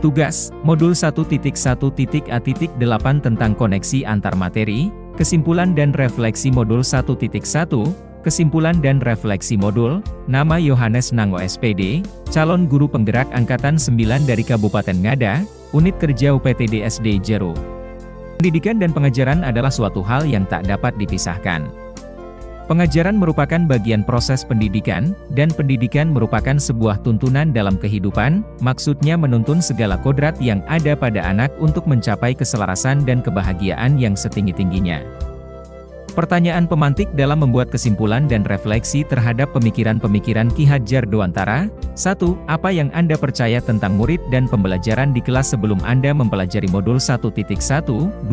Tugas, Modul 1.1.A.8 tentang koneksi antar materi, kesimpulan dan refleksi Modul 1.1, kesimpulan dan refleksi modul, nama Yohanes Nango SPD, calon guru penggerak Angkatan 9 dari Kabupaten Ngada, Unit Kerja UPTD SD Jeru. Pendidikan dan pengajaran adalah suatu hal yang tak dapat dipisahkan. Pengajaran merupakan bagian proses pendidikan, dan pendidikan merupakan sebuah tuntunan dalam kehidupan, maksudnya menuntun segala kodrat yang ada pada anak untuk mencapai keselarasan dan kebahagiaan yang setinggi-tingginya. Pertanyaan pemantik dalam membuat kesimpulan dan refleksi terhadap pemikiran-pemikiran Ki Hadjar Dewantara. 1. Apa yang Anda percaya tentang murid dan pembelajaran di kelas sebelum Anda mempelajari modul 1.1? 2.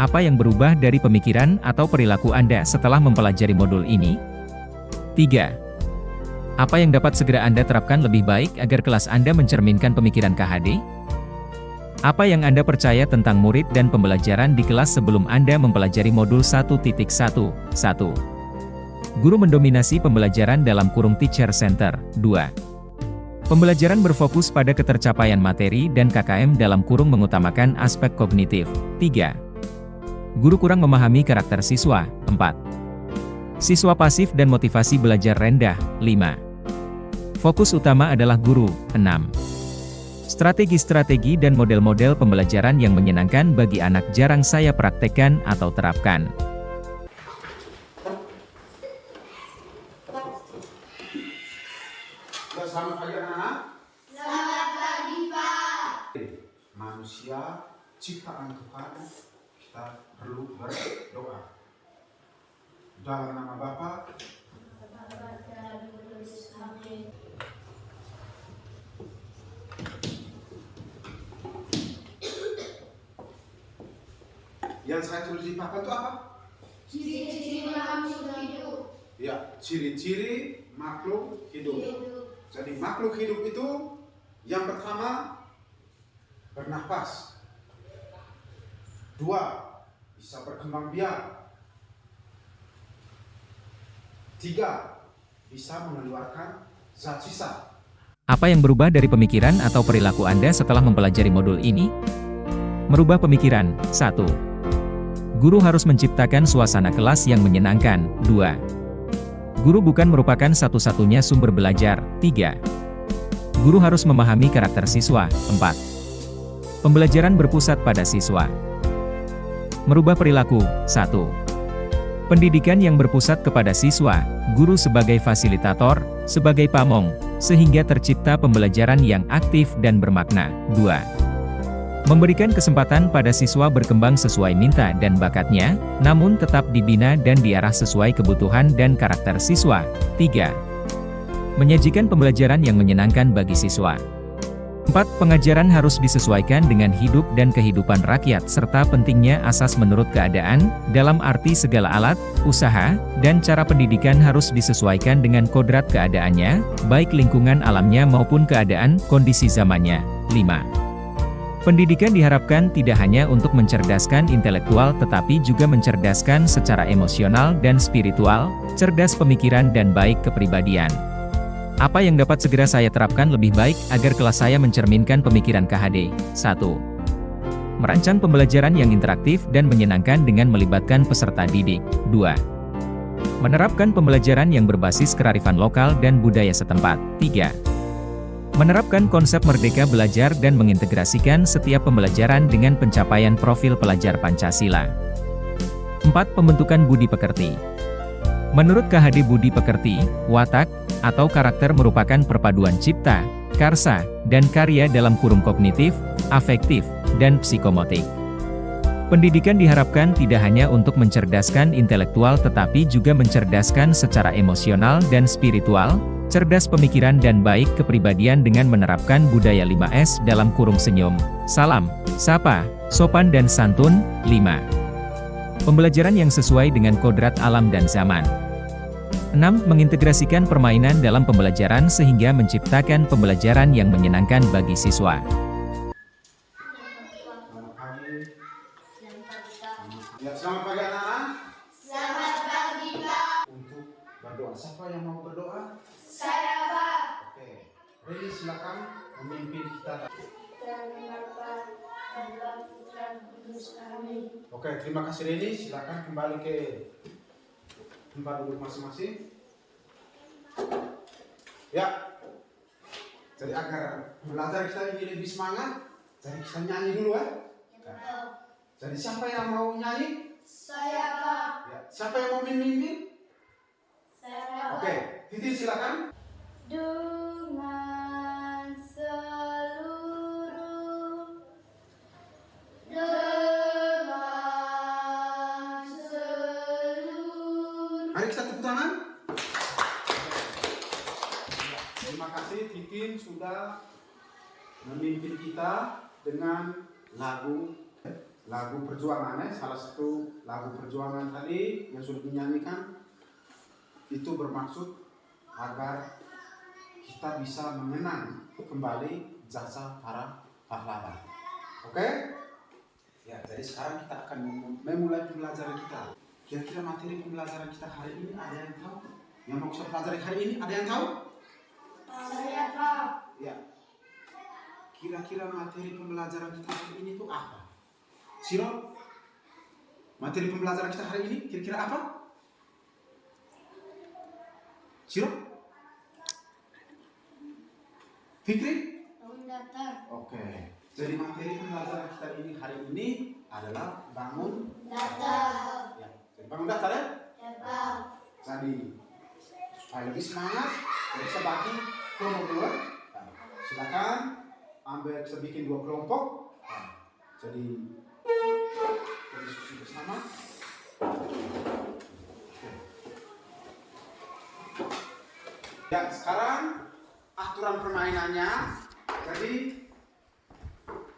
Apa yang berubah dari pemikiran atau perilaku Anda setelah mempelajari modul ini? 3. Apa yang dapat segera Anda terapkan lebih baik agar kelas Anda mencerminkan pemikiran KHD? Apa yang Anda percaya tentang murid dan pembelajaran di kelas sebelum Anda mempelajari modul 1.1? 1. Guru mendominasi pembelajaran dalam kurung teacher center. 2. Pembelajaran berfokus pada ketercapaian materi dan KKM dalam kurung mengutamakan aspek kognitif. 3. Guru kurang memahami karakter siswa. 4. Siswa pasif dan motivasi belajar rendah. 5. Fokus utama adalah guru. 6. Strategi-strategi dan model-model pembelajaran yang menyenangkan bagi anak jarang saya praktekkan atau terapkan. Selamat pagi anak-anak. Selamat pagi, Pak. Manusia ciptaan Tuhan, kita perlu berdoa. Dalam nama Bapa, yang saya tulis di papan itu apa? Ciri-ciri makhluk hidup. Ya, ciri-ciri makhluk hidup. Jadi makhluk hidup itu yang pertama bernafas. 2. Bisa berkembang biak. 3. Bisa mengeluarkan zat sisa. Apa yang berubah dari pemikiran atau perilaku Anda setelah mempelajari modul ini? Merubah pemikiran. 1. Guru harus menciptakan suasana kelas yang menyenangkan. 2. Guru bukan merupakan satu-satunya sumber belajar. 3. Guru harus memahami karakter siswa. 4. Pembelajaran berpusat pada siswa. Merubah perilaku. 1. Pendidikan yang berpusat kepada siswa, guru sebagai fasilitator, sebagai pamong, sehingga tercipta pembelajaran yang aktif dan bermakna. 2. Memberikan kesempatan pada siswa berkembang sesuai minta dan bakatnya, namun tetap dibina dan diarah sesuai kebutuhan dan karakter siswa. 3. Menyajikan pembelajaran yang menyenangkan bagi siswa. 4. Pengajaran harus disesuaikan dengan hidup dan kehidupan rakyat serta pentingnya asas menurut keadaan, dalam arti segala alat, usaha, dan cara pendidikan harus disesuaikan dengan kodrat keadaannya, baik lingkungan alamnya maupun keadaan, kondisi zamannya. 5. Pendidikan diharapkan tidak hanya untuk mencerdaskan intelektual tetapi juga mencerdaskan secara emosional dan spiritual, cerdas pemikiran dan baik kepribadian. Apa yang dapat segera saya terapkan lebih baik agar kelas saya mencerminkan pemikiran KHD? 1. Merancang pembelajaran yang interaktif dan menyenangkan dengan melibatkan peserta didik. 2. Menerapkan pembelajaran yang berbasis kearifan lokal dan budaya setempat. 3. Menerapkan konsep merdeka belajar dan mengintegrasikan setiap pembelajaran dengan pencapaian profil pelajar Pancasila. 4. Pembentukan budi pekerti. Menurut KHD budi pekerti, watak, atau karakter merupakan perpaduan cipta, karsa, dan karya dalam kurung kognitif, afektif, dan psikomotik. Pendidikan diharapkan tidak hanya untuk mencerdaskan intelektual tetapi juga mencerdaskan secara emosional dan spiritual, cerdas pemikiran dan baik kepribadian dengan menerapkan budaya 5S dalam kurung senyum, salam, sapa, sopan dan santun. 5. Pembelajaran yang sesuai dengan kodrat alam dan zaman. 6. Mengintegrasikan permainan dalam pembelajaran sehingga menciptakan pembelajaran yang menyenangkan bagi siswa. Selamat pagi. Ya, selamat pagi anak-anak. Selamat pagi, Pak. Untuk berdoa, siapa yang mau berdoa? Saya, Pak. Oke, Reni silakan memimpin kita. dan Bapa dan Putra Kudus. Amin. Oke, terima kasih Reni. Silakan kembali ke tempat duduk masing-masing. Ya. Jadi agar belajar kita ini lebih semangat, jadi kita nyanyi dulu ya. Jadi siapa yang mau nyanyi? Saya, Pak. Ya. Siapa yang mau memimpin? Saya, Oke, Titi silakan. Dengan seluruh Mari kita tepuk tangan. Terima kasih Titin sudah memimpin kita dengan lagu perjuangan ya. Salah satu lagu perjuangan tadi yang sudah dinyanyikan itu bermaksud agar kita bisa mengenang kembali jasa para pahlawan. Oke? Ya, jadi sekarang kita akan memulai pembelajaran kita. Kira-kira materi pembelajaran kita hari ini ada yang tahu? Yang mau kita pelajari hari ini ada yang tahu? Saya, Pak. Ya. Kira-kira materi pembelajaran kita hari ini itu apa? Siro? Materi pembelajaran kita hari ini kira-kira apa? Siro? Fikri? Bangun datar. Oke. Jadi materi pembelajaran kita ini hari ini adalah bangun Datar. ya. Jadi bangun datar ya. Ya, Pak. Jadi supaya lebih semangat, kita bagi kelompok dua. Nah, silakan ambil kita bikin 2 kelompok. Nah, jadi diskusi bersama. Oke. Ya, sekarang aturan permainannya. Jadi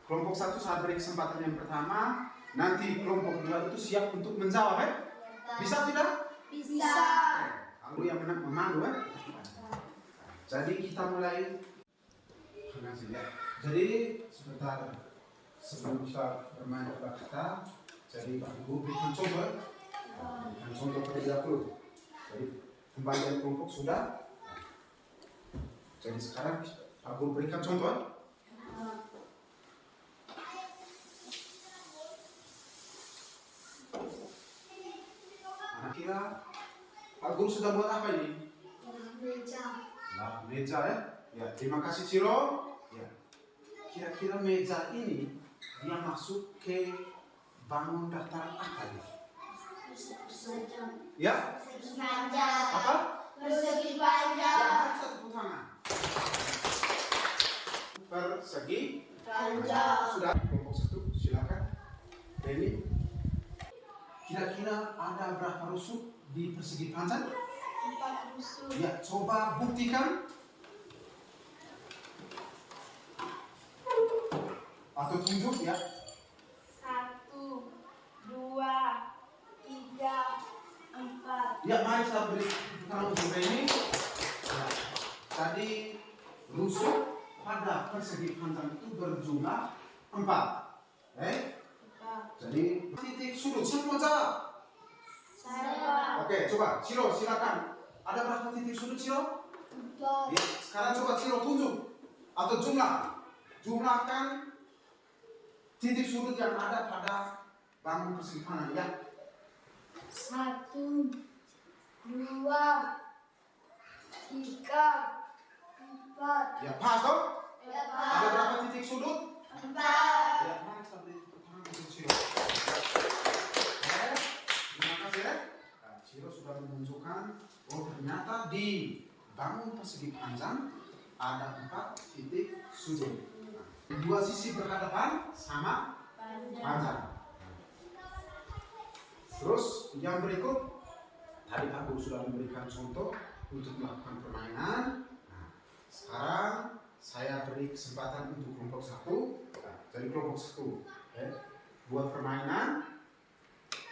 kelompok 1 saya beri kesempatan yang pertama. Nanti kelompok 2 itu siap untuk menjawab ya. Bisa tidak? Bisa. Aku yang memandu ya. Jadi kita mulai. Jadi sebentar sebelum kita bermain bola kita, jadi Pak Guru berikan contoh. Berikan contoh terlebih dahulu. Jadi pembagian kelompok sudah. Jadi sekarang Pak Guru berikan contoh. Anak kira Pak Guru sudah buat apa ini? Meja. Nah, meja ya. Ya, terima kasih Ciro. Ya. Kira-kira meja ini dia masuk ke bangun daftar apa ya? Ya? Persegi panjang. Apa? Persegi Ya, panjang. mari kita tepuk tangan. Persegi Panjang. sudah kelompok 1 silakan. Ini kira-kira ada berapa rusuk di persegi panjang? 4 rusuk. Ya, coba buktikan. Atau tunjuk ya. 1, 2, 3, 4. Ya, mari kita beri tangan untuk ini. Ya. Tadi rusuk pada persegi panjang itu berjumlah 4. Jadi titik sudut semua jawab. Saya. Oke, coba Ciro silakan. Ada berapa titik sudut Ciro? 4. Ya, sekarang coba Ciro tunjuk atau jumlahkan titik sudut yang ada pada bangun persegi panjang ya. 1, 2, 3, 4. Ya, pas toh? Ya, Ada Pak. berapa titik sudut? 4. Ya, mari kita beri tepuk tangan untuk Ciro. Oke, terima kasih ya. Nah, Ciro sudah menunjukkan bahwa ternyata di bangun persegi panjang ada 4 titik sudut. Nah, dua sisi berhadapan sama panjang. Terus yang berikut, tadi aku sudah memberikan contoh untuk melakukan permainan. Nah, sekarang saya beri kesempatan untuk kelompok 1. Nah, jadi kelompok 1 buat permainan.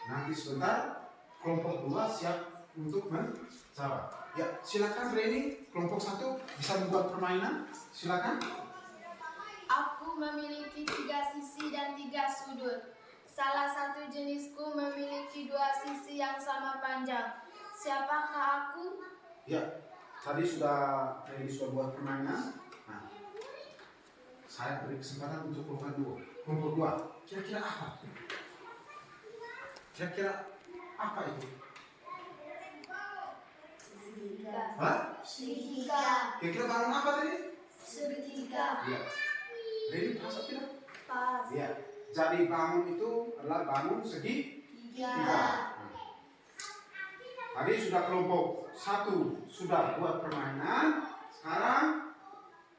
Nanti sebentar kelompok 2 siap untuk menjawab. Ya, silakan Reni, kelompok 1 bisa membuat permainan. Silakan. Aku memiliki 3 sisi dan 3 sudut. Salah satu jenisku memiliki 2 sisi yang sama panjang. Siapakah aku? Ya, tadi Reni sudah buat permainan. Nah, Saya beri kesempatan untuk kelompok dua. Kira-kira apa? Kira-kira apa itu? Segitiga. Hah? Segitiga. Kira-kira bangun apa tadi? Segitiga. Iya. Jadi pas tidak? Pas. Iya. Jadi bangun itu adalah bangun segitiga. Tiga. Tadi sudah kelompok 1 sudah buat permainan. Sekarang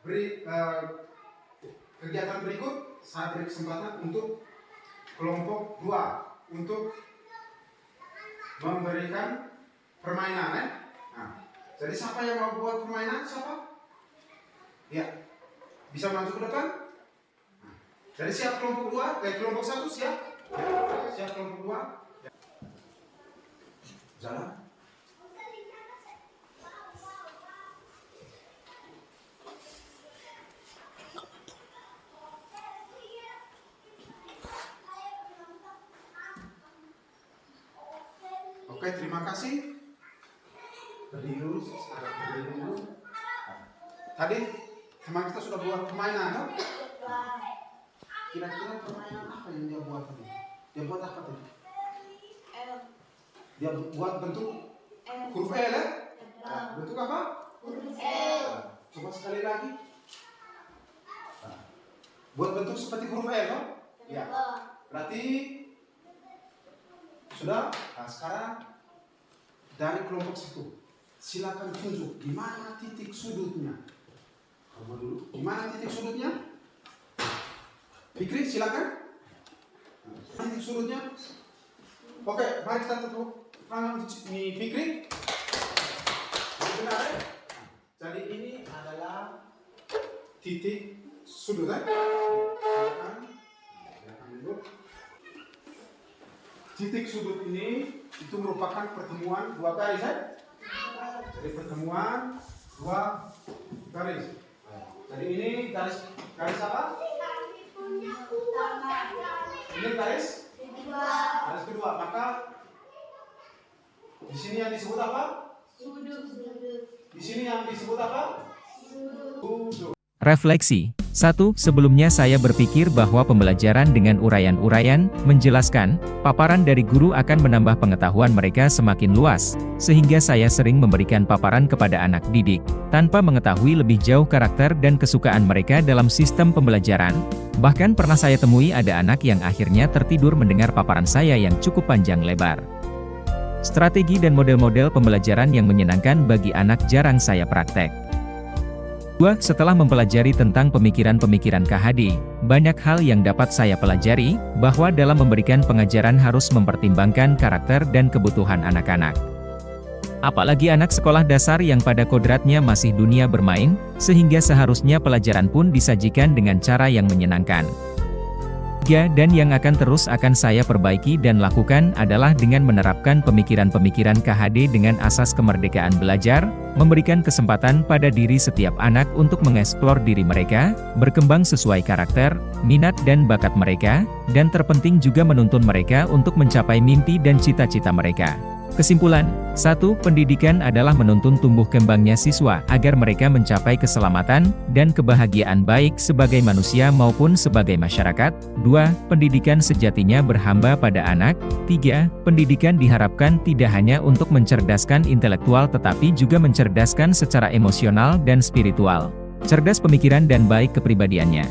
beri kegiatan berikut. Saya beri kesempatan untuk kelompok 2 untuk memberikan permainan. Nah, jadi siapa yang mau buat permainan? Siapa? Ya, bisa maju ke depan. Nah, jadi siap kelompok 2, kelompok 1 siap? Siap kelompok 2? Ya. Jalan. Oke, terima kasih. Berdiri dulu, sekarang berdiri dulu. Tadi teman kita sudah buat permainan, no? Kira-kira permainan apa yang dia buat tadi? Dia buat apa tadi? Dia buat bentuk huruf L, ya? Bentuk apa? Huruf L. Coba sekali lagi. Buat bentuk seperti huruf L, no? Ya. Berarti sudah. Nah, sekarang dari kelompok 1, silakan tunjuk di mana titik sudutnya. Coba dulu. Di mana titik sudutnya? Fikri, silakan. Titik sudutnya. Oke, mari kita tepuk tangan di Fikri. Benar, ya? Jadi ini adalah titik sudut, ya? Silakan. Silakan dulu. Titik sudut ini itu merupakan pertemuan 2 garis, ya? Jadi pertemuan 2 garis. Jadi ini garis apa? Ini garis kedua. Maka di sini yang disebut apa? Di sini yang disebut apa? Sudut. Refleksi. 1. Sebelumnya saya berpikir bahwa pembelajaran dengan uraian-uraian, menjelaskan, paparan dari guru akan menambah pengetahuan mereka semakin luas, sehingga saya sering memberikan paparan kepada anak didik, tanpa mengetahui lebih jauh karakter dan kesukaan mereka dalam sistem pembelajaran. Bahkan pernah saya temui ada anak yang akhirnya tertidur mendengar paparan saya yang cukup panjang lebar. Strategi dan model-model pembelajaran yang menyenangkan bagi anak jarang saya praktek. 2. Setelah mempelajari tentang pemikiran-pemikiran KHD, banyak hal yang dapat saya pelajari, bahwa dalam memberikan pengajaran harus mempertimbangkan karakter dan kebutuhan anak-anak. Apalagi anak sekolah dasar yang pada kodratnya masih dunia bermain, sehingga seharusnya pelajaran pun disajikan dengan cara yang menyenangkan. 3. Dan yang akan saya perbaiki dan lakukan adalah dengan menerapkan pemikiran-pemikiran KHD dengan asas kemerdekaan belajar, memberikan kesempatan pada diri setiap anak untuk mengeksplor diri mereka, berkembang sesuai karakter, minat dan bakat mereka, dan terpenting juga menuntun mereka untuk mencapai mimpi dan cita-cita mereka. Kesimpulan, 1. Pendidikan adalah menuntun tumbuh kembangnya siswa agar mereka mencapai keselamatan dan kebahagiaan baik sebagai manusia maupun sebagai masyarakat. 2. Pendidikan sejatinya berhamba pada anak. 3. Pendidikan diharapkan tidak hanya untuk mencerdaskan intelektual tetapi juga mencerdaskan secara emosional dan spiritual. Cerdas pemikiran dan baik kepribadiannya.